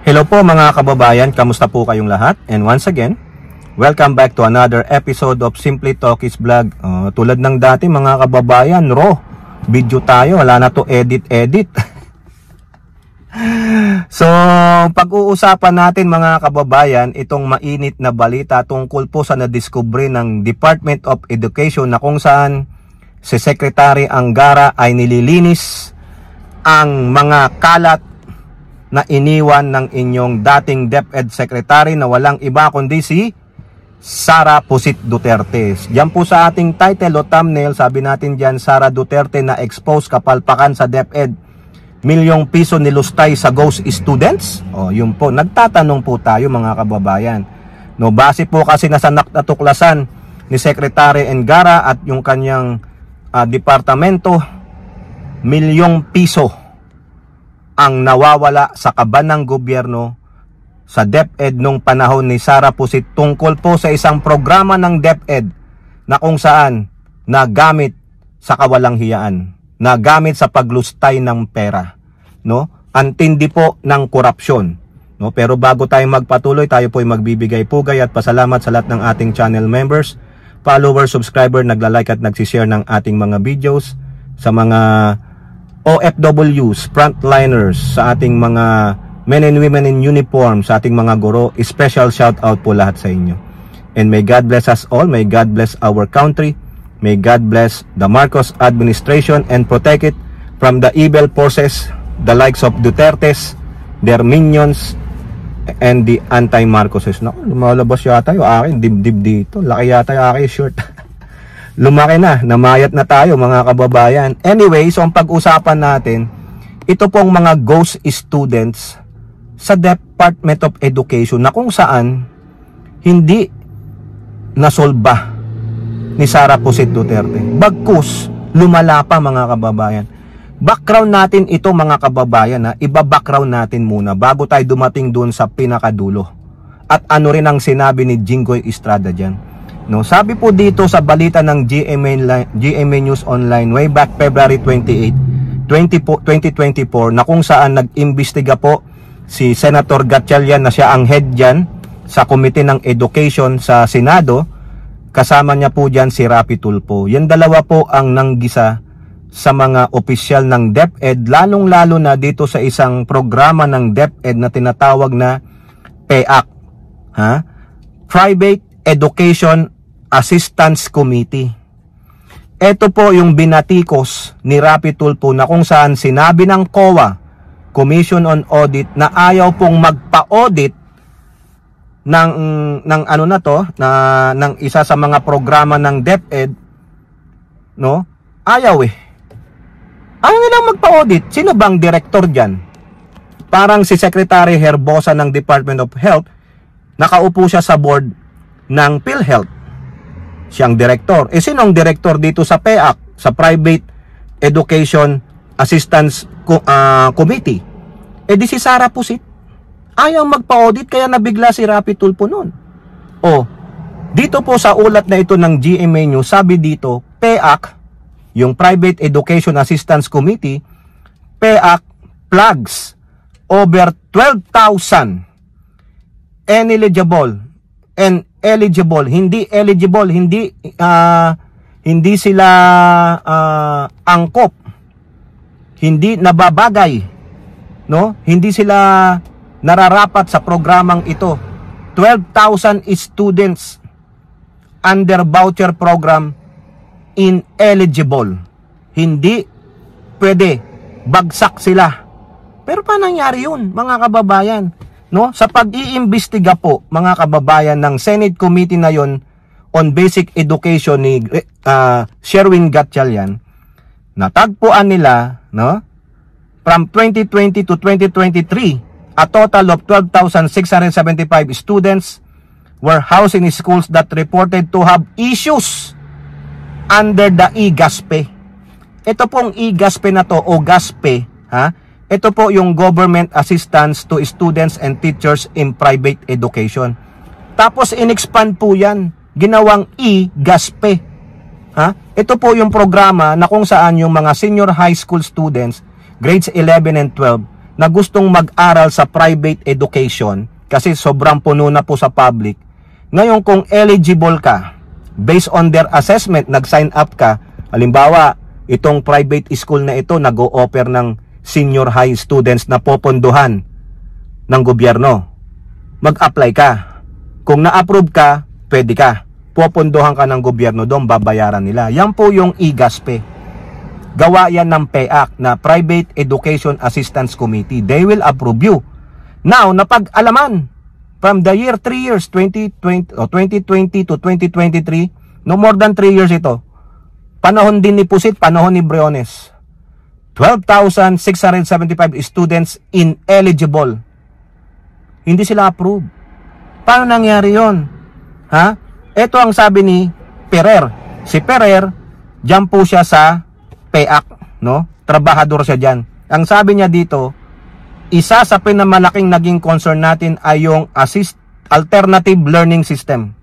Hello po mga kababayan, kamusta po kayong lahat? And once again, welcome back to another episode of Simply Talkies Vlog. Tulad ng dati mga kababayan, raw video tayo, wala na to edit. So, pag-uusapan natin mga kababayan, itong mainit na balita tungkol po sa nadiskubre ng Department of Education na kung saan si Secretary Angara ay nililinis ang mga kalat na iniwan ng inyong dating DepEd Secretary na walang iba kundi si Sara Pusit Duterte. Diyan po sa ating title o thumbnail, sabi natin dyan, Sara Duterte na expose kapalpakan sa DepEd, milyong piso nilustay sa ghost students. Yun po, nagtatanong po tayo mga kababayan. No, base po kasi na sa natuklasan ni Secretary Angara at yung kanyang departamento, milyong piso ang nawawala sa kaban ng gobyerno sa DepEd nung panahon ni Sara Pusit tungkol po sa isang programa ng DepEd na kung saan nagamit sa kawalang hiyaan, nagamit sa paglustay ng pera, no? Antindi po ng korupsyon, no? Pero bago tayo magpatuloy, tayo po ay magbibigay pugay at pasalamat sa lahat ng ating channel members, followers, subscriber, nagla-like at nagsishare ng ating mga videos, sa mga OFWs, frontliners, sa ating mga men and women in uniform, sa ating mga guro, special shout out po lahat sa inyo. And may God bless us all, may God bless our country, may God bless the Marcos administration and protect it from the evil forces, the likes of Dutertes, their minions, and the anti-Marcoses. Naku, lumalabas yata yung akin, dibdib dito, laki yata yung akin short. Lumaki na, namayat na tayo mga kababayan. Anyway, so ang pag-usapan natin, ito pong mga ghost students sa Department of Education na kung saan hindi nasolba ni Sara Pusit Duterte. Bagkus, lumala pa mga kababayan. Background natin ito mga kababayan, iba-background natin muna bago tayo dumating doon sa pinakadulo. At ano rin ang sinabi ni Jinggoy Estrada dyan. No, sabi po dito sa balita ng GMA News Online way back February 28, 2024 na kung saan nag-imbestiga po si Senator Gatchalian na siya ang head dyan sa Committee ng Education sa Senado. Kasama niya po dyan si Rapi Tulfo. Yan dalawa po ang nanggisa sa mga opisyal ng DepEd, lalong-lalo na dito sa isang programa ng DepEd na tinatawag na PEAC, Private Education Assistance Committee. Ito po yung binatikos ni Rapi Tulfo na kung saan sinabi ng COA, Commission on Audit, na ayaw pong magpa-audit ng ano na to, ng isa sa mga programa ng DepEd, no? Ayaw Ayaw nilang magpa-audit. Sino bang director diyan? Parang si Secretary Herbosa ng Department of Health, nakaupo siya sa board ng PhilHealth. Siyang director. Sino ang director dito sa PEAC, sa Private Education Assistance Committee? Di si Sara Pusit. Ayaw magpa-audit kaya nabigla si Rapi Tulfo noon. Dito po sa ulat na ito ng GMA News, sabi dito, PEAC, yung Private Education Assistance Committee, PEAC plugs over 12,000 eligible, hindi eligible, hindi sila angkop, hindi nababagay, no? Hindi sila nararapat sa programang ito. 12,000 students under voucher program ineligible. Hindi pwede, bagsak sila. Pero paano nangyari yun mga kababayan? No, sa pag-iimbestiga po mga kababayan ng Senate Committee na yon on Basic Education ni Sherwin Gatchalian, natagpuan nila, no, from 2020 to 2023 a total of 12,675 students were housed in schools that reported to have issues under the e-GASPE. Ito pong e-GASPE na to o GASPE, ito po yung Government Assistance to Students and Teachers in Private Education. Tapos in-expand po yan, ginawang e-GASPE. Ito po yung programa na kung saan yung mga senior high school students, grades 11 and 12, na gustong mag-aral sa private education kasi sobrang puno na po sa public. Ngayon kung eligible ka, based on their assessment, nag-sign up ka, halimbawa, itong private school na ito nag-o-offer ng senior high students na popondohan ng gobyerno. Mag-apply ka. Kung na-approve ka, pwede ka. Popondohan ka ng gobyerno doon, babayaran nila. Yan po yung IGASPE. Gawa yan ng PEAC na Private Education Assistance Committee. They will approve you. Now, napag-alaman, from the year 3 years, 2020 to 2023, no more than 3 years ito, panahon din ni Pusit, panahon ni Briones, 12,675 students ineligible. Hindi sila approve. Paano nangyari yon? Ha? Ito ang sabi ni Ferrer. Si Ferrer, dyan po siya sa PEAC, no? Trabahador siya dyan. Ang sabi niya dito, isa sa pinamalaking naging concern natin ay yung Alternative Learning System,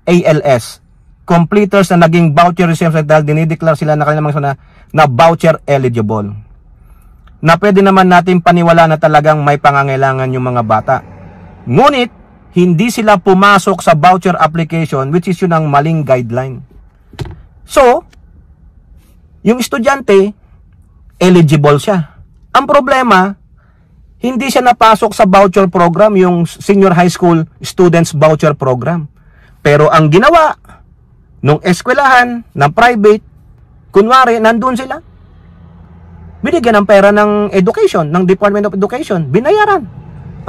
ALS. Completers na naging voucher recipients dahil dinideclare sila na kanilang mga na voucher eligible. Na pwede naman natin paniwala na talagang may pangangailangan yung mga bata. Ngunit, hindi sila pumasok sa voucher application, which is yun ang maling guideline. So, yung estudyante, eligible siya. Ang problema, hindi siya napasok sa voucher program, yung senior high school students voucher program. Pero ang ginawa, nung eskwelahan, ng private, kunwari, nandun sila. Binigyan ng pera ng education, ng Department of Education. Binayaran.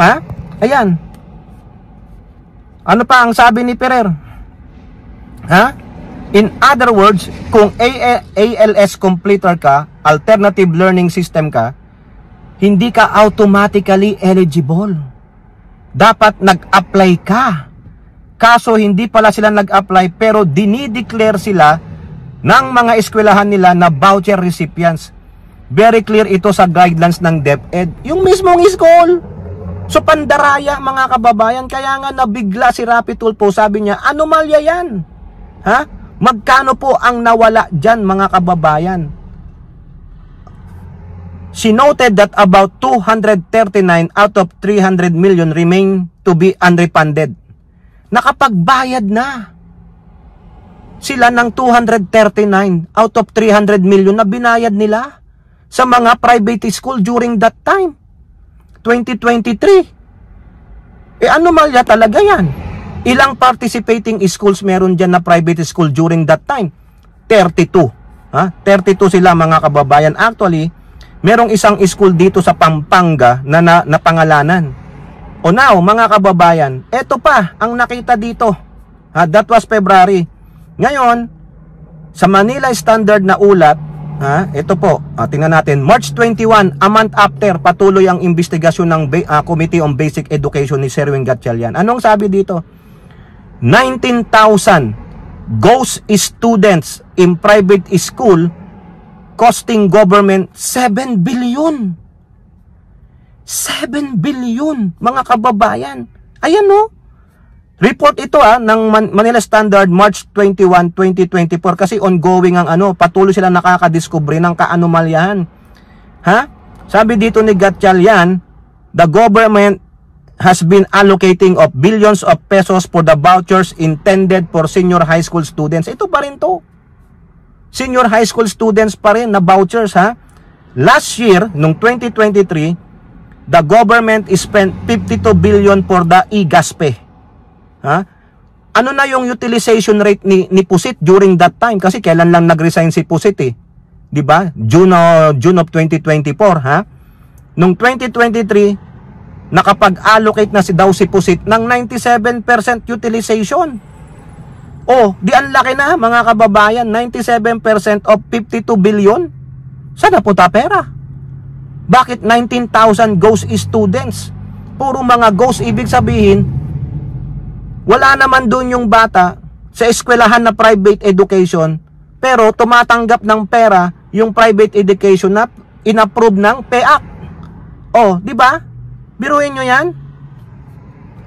Ha? Ayan. Ano pa ang sabi ni Ferrer? Ha? In other words, kung ALS completer ka, Alternative Learning System ka, hindi ka automatically eligible. Dapat nag-apply ka. Kaso hindi pala sila nag-apply pero dinideclare sila ng mga eskwelahan nila na voucher recipients. Very clear ito sa guidelines ng DepEd. Yung mismong school. So pandaraya mga kababayan. Kaya nga nabigla si Rapi Tulfo. Sabi niya, anomalya yan. Ha? Magkano po ang nawala dyan mga kababayan? She noted that about 239 out of 300 million remain to be unrefunded. Nakapagbayad na sila ng 239 out of 300 million na binayad nila sa mga private school during that time, 2023. Anomalya talaga yan. Ilang participating schools meron dyan na private school during that time? 32. 32 sila mga kababayan. Actually, merong isang school dito sa Pampanga na napangalanan. O now, mga kababayan, eto pa ang nakita dito. That was February. Ngayon, sa Manila Standard na ulat, ito po, tingnan natin, March 21, a month after, patuloy ang investigasyon ng Committee on Basic Education ni Sherwin Gatchalian. Anong sabi dito? 19,000 ghost students in private school costing government 7 billion. 7 billion, mga kababayan. Ayan no. Report ito ng Manila Standard March 21, 2024 kasi ongoing ang patuloy sila nakakadiskubre ng kaanomalyahan. Sabi dito ni Gatchalian, the government has been allocating of billions of pesos for the vouchers intended for senior high school students. Ito pa rin to. Senior high school students pa rin na vouchers Last year, nung 2023, the government spent 52 billion for the IGASPE. Ano na yung utilization rate ni Pusit during that time? Kasi kailan lang nag-resign si Pusit di ba? June of 2024 Nung 2023, nakapag-allocate na daw si Pusit ng 97% utilization. Di ang laki na mga kababayan, 97% of 52 billion. Saan napunta pera? Bakit 19,000 ghost students? Puro mga ghost, ibig sabihin, wala naman doon yung bata sa eskwelahan na private education, pero tumatanggap ng pera yung private education na inapprove ng PEAC. Di ba? Biruin nyo yan.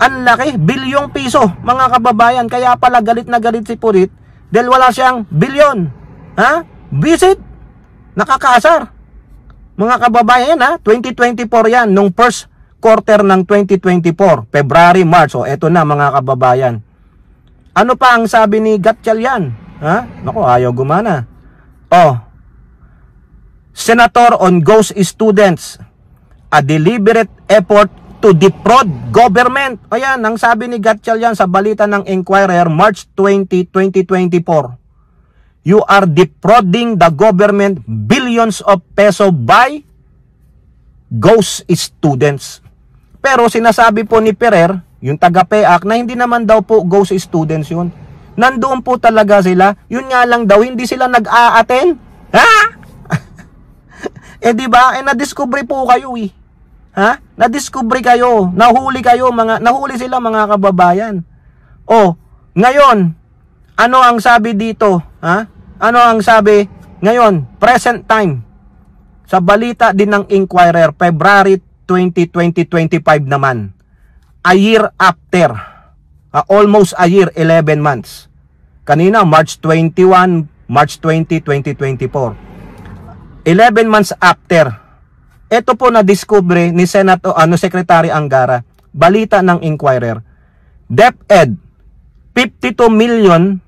Ang laki, bilyong piso, mga kababayan. Kaya pala galit na galit si Purit dahil wala siyang bilyon. Visit. Nakakaasar. Mga kababayan, 2024 yan, nung first quarter ng 2024, February, March. O, eto na mga kababayan. Ano pa ang sabi ni Gatchalian? Naku, ayaw gumana. Senator on ghost students, a deliberate effort to defraud government. Ayan, ang sabi ni Gatchalian sa balita ng Inquirer, March 20, 2024. You are defrauding the government billions of peso by ghost students. Pero sinasabi po ni Ferrer, yung taga-PEAC, na hindi naman daw po ghost students yun. Nandoon po talaga sila. Yun nga lang daw, hindi sila nag-a-attend. Diba? Na-discovery po kayo Na-discovery kayo. Nahuli sila mga kababayan. Ngayon, ano ang sabi dito? Ano ang sabi? Ngayon, present time. Sa balita din ng Inquirer, February 20, 2025 naman. A year after. Almost a year, 11 months. Kanina, March 21, March 20, 2024. 11 months after. Ito po na-discover ni Secretary Angara. Balita ng Inquirer. DepEd, 52 million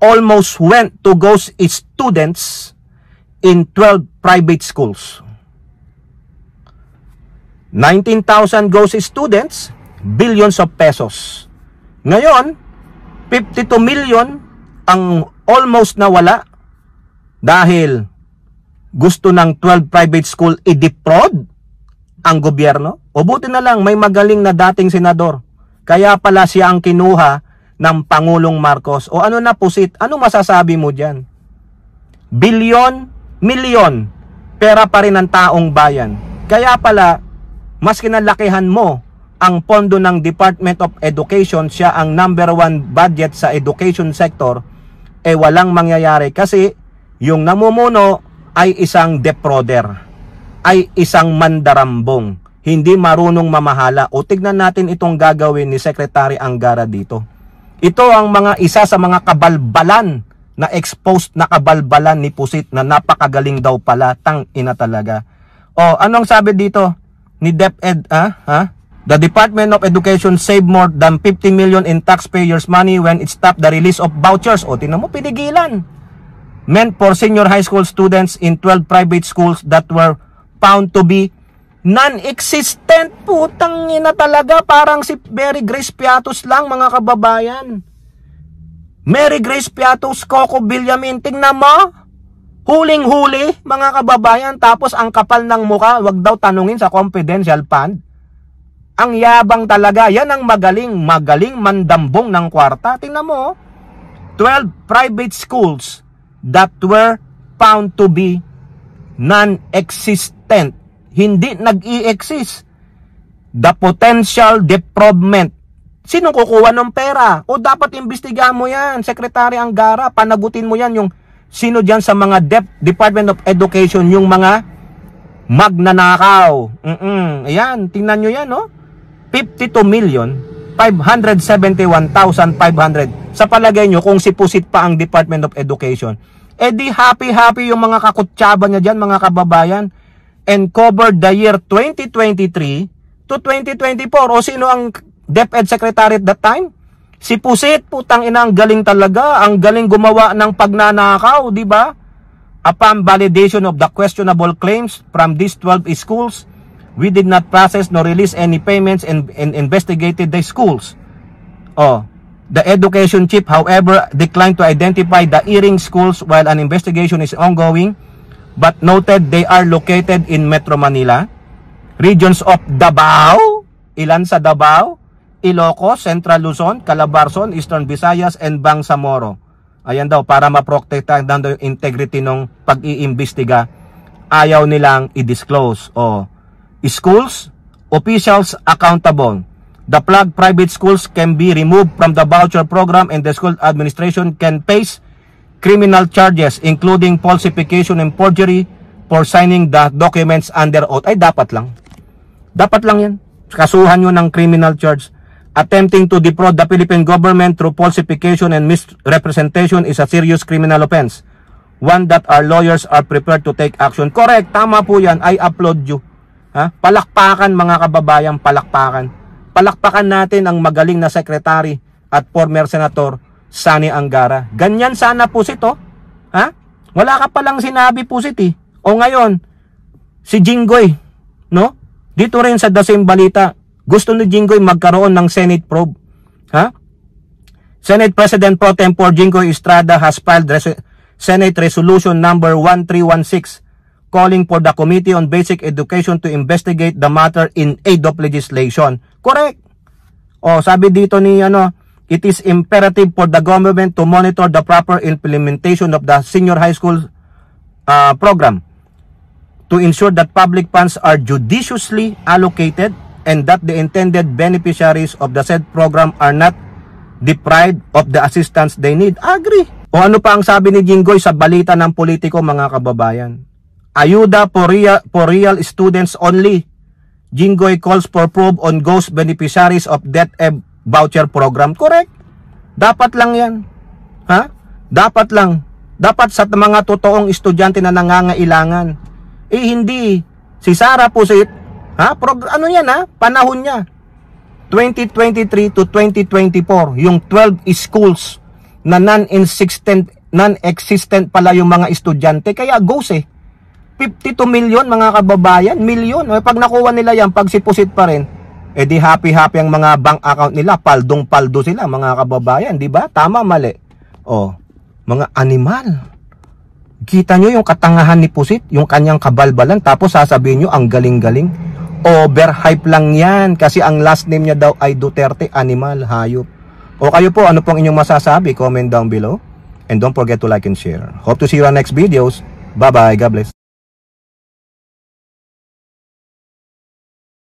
almost went to ghost students in 12 private schools. 19,000 ghost students, billions of pesos. Ngayon, 52 million ang almost nawala dahil gusto ng 12 private school i-defraud ang gobyerno. O buti na lang may magaling na dating senador. Kaya pala siya ang kinuha ng Pangulong Marcos. O ano na pusit? Ano masasabi mo dyan? Bilyon, milyon, pera pa rin ng taong bayan. Kaya pala, mas kinalakihan mo ang pondo ng Department of Education, siya ang #1 budget sa education sector, walang mangyayari kasi yung namumuno ay isang defrauder, ay isang mandarambong, hindi marunong mamahala. O tignan natin itong gagawin ni Secretary Angara dito. Ito ang isa sa mga kabalbalan na exposed na kabalbalan ni Pusit na napakagaling daw pala, tang ina talaga. Anong sabi dito ni DepEd? The Department of Education saved more than 50 million in taxpayers' money when it stopped the release of vouchers. Tingnan mo, pinigilan. Meant for senior high school students in 12 private schools that were found to be non-existent. Putang ina talaga, parang si Mary Grace Piatos lang mga kababayan. Mary Grace Piatos, Coco Villamin, tingnan mo. Huling-huli mga kababayan, tapos ang kapal ng muka, wag daw tanungin sa confidential fund. Ang yabang talaga, yan ang magaling mandambong ng kwarta. Tingnan mo, 12 private schools that were found to be non-existent. Hindi nag-i-exist. The potential defraudment. Sinong kukuha ng pera? O dapat imbestigahan mo yan, Secretary Angara. Panagutin mo yan yung sino dyan sa mga Department of Education, yung mga magnanakaw. Ayan, tingnan nyo yan, 52,571,500. Sa palagay nyo, kung si Pusit pa ang Department of Education, di happy-happy yung mga kakutsaba niya dyan, mga kababayan, and covered the year 2023 to 2024. O sino ang DepEd Secretary at that time? Si Pusit, putang ina, ang galing talaga, ang galing gumawa ng pagnanakaw, di ba? Upon validation of the questionable claims from these 12 schools, we did not process nor release any payments and investigated the schools. The education chief, however, declined to identify the erring schools while an investigation is ongoing, but noted they are located in Metro Manila, regions of Davao, ilan sa Davao, Ilocos, Central Luzon, Calabarzon, Eastern Visayas, and Bangsamoro. Ayan daw, para ma-protectan daw yung integrity ng pag-iimbestiga, ayaw nilang i-disclose. Schools, officials accountable. The flagged private schools can be removed from the voucher program and the school administration can face criminal charges including falsification and forgery for signing the documents under oath. Ay, dapat lang. Dapat lang yan. Kasuhan nyo ng criminal charge. Attempting to defraud the Philippine government through falsification and misrepresentation is a serious criminal offense. one that our lawyers are prepared to take action. Correct, tama po yan. I applaud you. Ha? Palakpakan mga kababayan, palakpakan. Palakpakan natin ang magaling na secretary at former senator Sani Angara. Ganyan sana Pusit, oh. Ha? Wala ka palang sinabi Pusit, eh. O ngayon, si Jinggoy, no? Dito rin sa The Same Balita, gusto ni Jinggoy magkaroon ng Senate probe. Ha? Senate President Pro Tempore Jinggoy Estrada has filed Senate Resolution number 1316 calling for the Committee on Basic Education to investigate the matter in aid of legislation. Correct. O, sabi dito ni it is imperative for the government to monitor the proper implementation of the senior high school program to ensure that public funds are judiciously allocated and that the intended beneficiaries of the said program are not deprived of the assistance they need. Agree. O ano pa ang sabi ni Jinggoy sa balita ng politiko mga kababayan? Ayuda for real students only. Jinggoy calls for probe on ghost beneficiaries of DepEd voucher program. Correct. Dapat lang yan. Ha? Dapat lang. Dapat sa mga totoong estudyante na nangangailangan. Hindi. Si Sara Pusit, ha? Ano yan, ha? Panahon niya. 2023 to 2024, yung 12 schools na non-existent pala yung mga estudyante. Kaya ghost eh. 52 million mga kababayan, milyon. Pag nakuha nila yan, pag si Pusit pa rin, di happy-happy ang mga bank account nila, paldong-paldo sila mga kababayan, di ba? Tama, mali. O, mga animal. Kita nyo yung katangahan ni Pusit, yung kanyang kabalbalan, tapos sasabihin nyo, ang galing-galing. Overhype lang yan, kasi ang last name niya daw ay Duterte, animal, hayop. O kayo po, ano pong inyong masasabi? Comment down below. And don't forget to like and share. Hope to see you on next videos. Bye-bye. God bless.